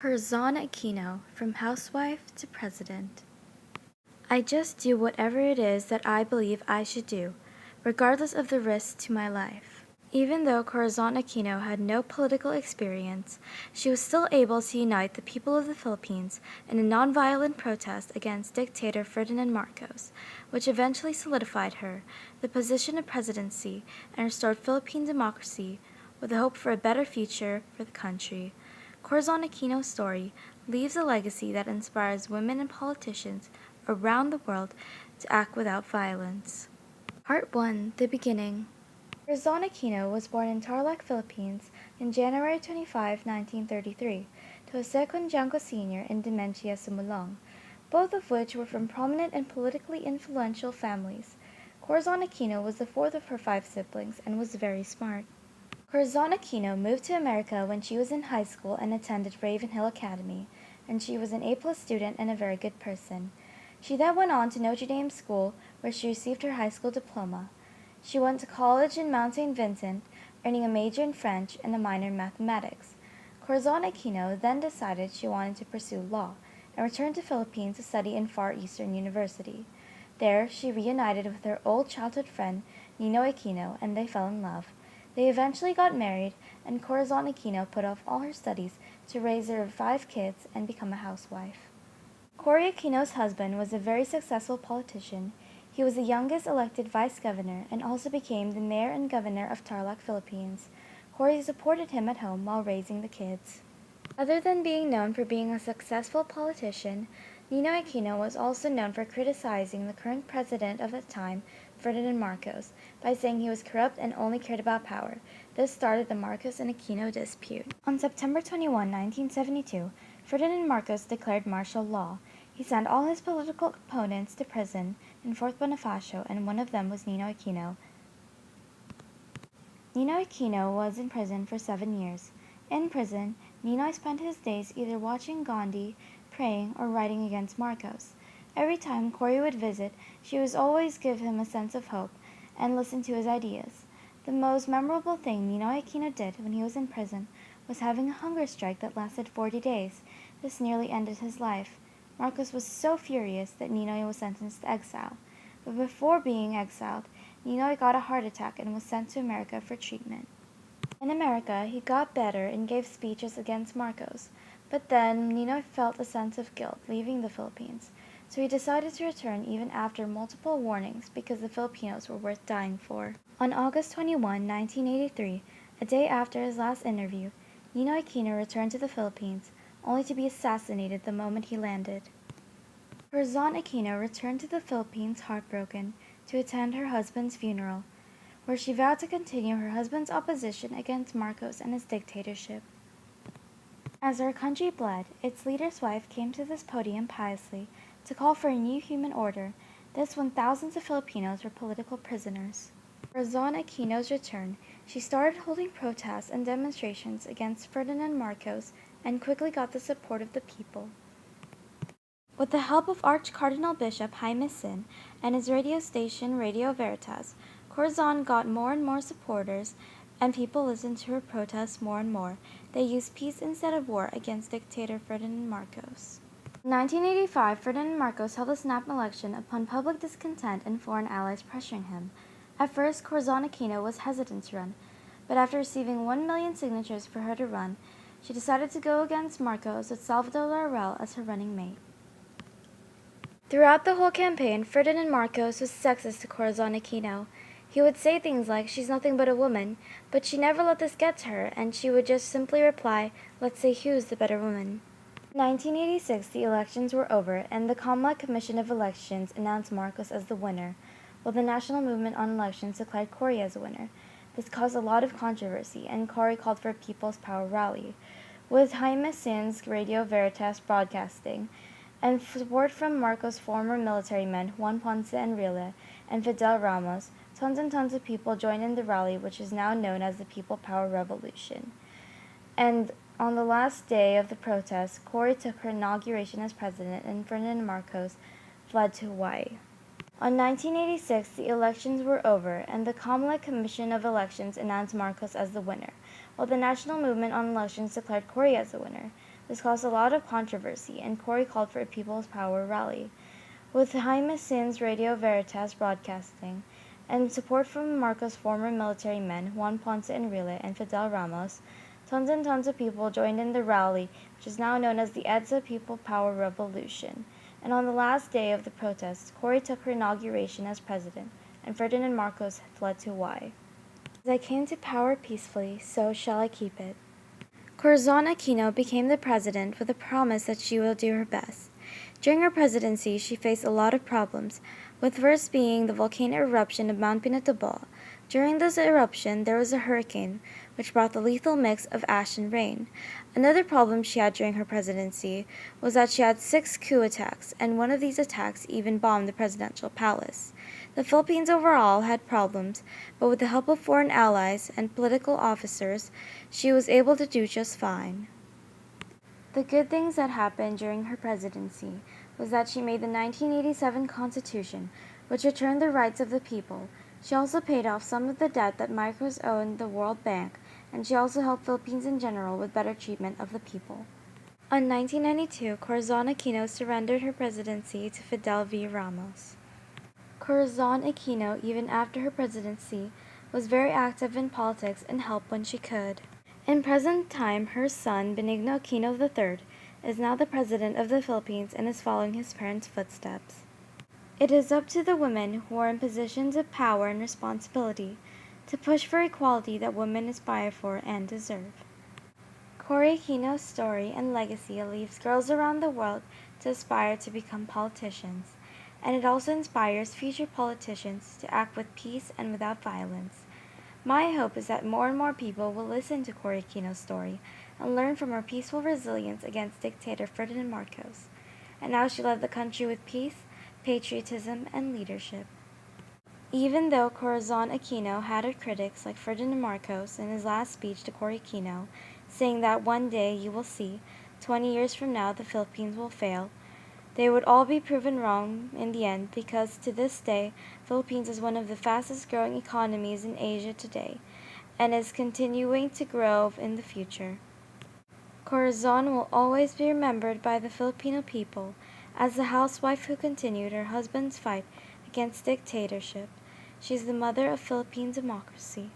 Corazon Aquino, from housewife to president. I just do whatever it is that I believe I should do, regardless of the risk to my life. Even though Corazon Aquino had no political experience, she was still able to unite the people of the Philippines in a nonviolent protest against dictator Ferdinand Marcos, which eventually solidified her the position of presidency and restored Philippine democracy with a hope for a better future for the country. Corazon Aquino's story leaves a legacy that inspires women and politicians around the world to act without violence. Part 1. The Beginning. Corazon Aquino was born in Tarlac, Philippines on January 25, 1933, to Jose Conjanco Sr. and Dementia Sumulong, both of which were from prominent and politically influential families. Corazon Aquino was the fourth of her 5 siblings and was very smart. Corazon Aquino moved to America when she was in high school and attended Ravenhill Academy, and she was an A+ student and a very good person. She then went on to Notre Dame School, where she received her high school diploma. She went to college in Mount St. Vincent, earning a major in French and a minor in mathematics. Corazon Aquino then decided she wanted to pursue law, and returned to Philippines to study in Far Eastern University. There, she reunited with her old childhood friend, Nino Aquino, and they fell in love. They eventually got married, and Corazon Aquino put off all her studies to raise her 5 kids and become a housewife. Cory Aquino's husband was a very successful politician. He was the youngest elected vice governor and also became the mayor and governor of Tarlac, Philippines. Cory supported him at home while raising the kids. Other than being known for being a successful politician, Nino Aquino was also known for criticizing the current president of the time, Ferdinand Marcos, by saying he was corrupt and only cared about power. This started the Marcos and Aquino dispute. On September 21, 1972, Ferdinand Marcos declared martial law. He sent all his political opponents to prison in Fort Bonifacio, and one of them was Nino Aquino. Nino Aquino was in prison for 7 years. In prison, Nino spent his days either watching Gandhi, praying, or writing against Marcos. Every time Cory would visit, she would always give him a sense of hope and listen to his ideas. The most memorable thing Nino Aquino did when he was in prison was having a hunger strike that lasted 40 days. This nearly ended his life. Marcos was so furious that Nino was sentenced to exile. But before being exiled, Nino got a heart attack and was sent to America for treatment. In America, he got better and gave speeches against Marcos. But then Nino felt a sense of guilt leaving the Philippines, so he decided to return even after multiple warnings because the Filipinos were worth dying for. On August 21, 1983, a day after his last interview, Nino Aquino returned to the Philippines, only to be assassinated the moment he landed. Corazon Aquino returned to the Philippines heartbroken to attend her husband's funeral, where she vowed to continue her husband's opposition against Marcos and his dictatorship. As our country bled, its leader's wife came to this podium piously to call for a new human order, this when thousands of Filipinos were political prisoners. Corazon Aquino's return, she started holding protests and demonstrations against Ferdinand Marcos and quickly got the support of the people. With the help of Arch-Cardinal Bishop Jaime Sin and his radio station Radio Veritas, Corazon got more and more supporters, and people listened to her protests more and more. They used peace instead of war against dictator Ferdinand Marcos. In 1985, Ferdinand Marcos held a snap election upon public discontent and foreign allies pressuring him. At first, Corazon Aquino was hesitant to run, but after receiving 1 million signatures for her to run, she decided to go against Marcos with Salvador Laurel as her running mate. Throughout the whole campaign, Ferdinand Marcos was sexist to Corazon Aquino. He would say things like, "She's nothing but a woman," but she never let this get to her, and she would just simply reply, "Let's say who's the better woman." In 1986, the elections were over, and the COMELEC Commission of Elections announced Marcos as the winner, while the National Movement on Elections declared Cory as a winner. This caused a lot of controversy, and Cory called for a People's Power rally, with Jaime Sin's Radio Veritas broadcasting, and support from Marcos' former military men Juan Ponce Enrile and Fidel Ramos. Tons and tons of people joined in the rally, which is now known as the People Power Revolution. And on the last day of the protest, Cory took her inauguration as president, and Ferdinand Marcos fled to Hawaii. On 1986, the elections were over, and the COMELEC Commission of Elections announced Marcos as the winner, while the National Movement on Elections declared Cory as the winner. This caused a lot of controversy, and Cory called for a People's Power rally. With Jaime Sin's Radio Veritas broadcasting, and support from Marcos' former military men, Juan Ponce Enrile and Fidel Ramos, tons and tons of people joined in the rally, which is now known as the EDSA People Power Revolution. And on the last day of the protests, Cory took her inauguration as president, and Ferdinand Marcos fled to Hawaii. As I came to power peacefully, so shall I keep it. Corazon Aquino became the president with a promise that she will do her best. During her presidency, she faced a lot of problems, with first being the volcano eruption of Mount Pinatubo. During this eruption, there was a hurricane, which brought the lethal mix of ash and rain. Another problem she had during her presidency was that she had 6 coup attacks, and one of these attacks even bombed the presidential palace. The Philippines overall had problems, but with the help of foreign allies and political officers, she was able to do just fine. The good things that happened during her presidency was that she made the 1987 Constitution, which returned the rights of the people. She also paid off some of the debt that Marcos owed the World Bank, and she also helped Philippines in general with better treatment of the people. In 1992, Corazon Aquino surrendered her presidency to Fidel V. Ramos. Corazon Aquino, even after her presidency, was very active in politics and helped when she could. In present time, her son, Benigno Aquino III, is now the president of the Philippines and is following his parents' footsteps. It is up to the women who are in positions of power and responsibility to push for equality that women aspire for and deserve. Cory Aquino's story and legacy leaves girls around the world to aspire to become politicians, and it also inspires future politicians to act with peace and without violence. My hope is that more and more people will listen to Cory Aquino's story and learn from her peaceful resilience against dictator Ferdinand Marcos, and how she led the country with peace, patriotism, and leadership. Even though Corazon Aquino had her critics like Ferdinand Marcos in his last speech to Cory Aquino, saying that one day you will see, 20 years from now the Philippines will fail, they would all be proven wrong in the end, because to this day, Philippines is one of the fastest growing economies in Asia today, and is continuing to grow in the future. Corazon will always be remembered by the Filipino people as the housewife who continued her husband's fight against dictatorship. She's the mother of Philippine democracy.